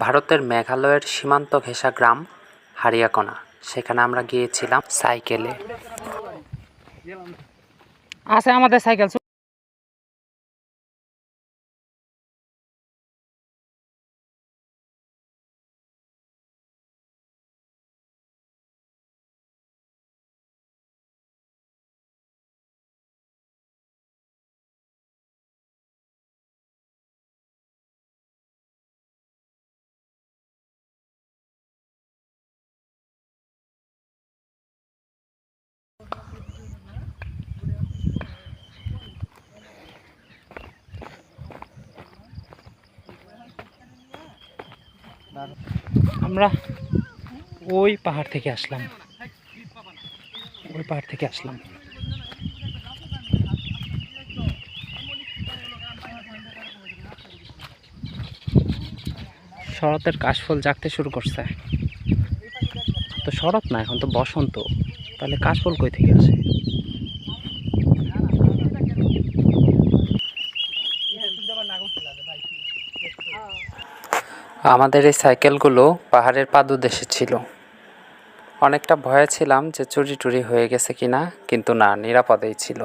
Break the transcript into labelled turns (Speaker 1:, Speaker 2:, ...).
Speaker 1: ভারতের মেঘালয়ের সীমান্ত ঘেঁষা গ্রাম হারিয়াকোনা। সেখানে আমরা গিয়েছিলাম সাইকেলে।
Speaker 2: আছে আমাদের সাইকেল। আমরা ওই পাহাড় থেকে আসলাম, শরতের কাশফুল জাগতে শুরু করছে। তো শরৎ না, এখন তো বসন্ত। তাহলে কাশফুল কই থেকে আসে?
Speaker 1: আমাদের এই সাইকেলগুলো পাহাড়ের পাদদেশে ছিল। অনেকটা ভয়ে ছিলাম যে চুরি টুরি হয়ে গেছে কিনা, কিন্তু না, নিরাপদেই ছিল।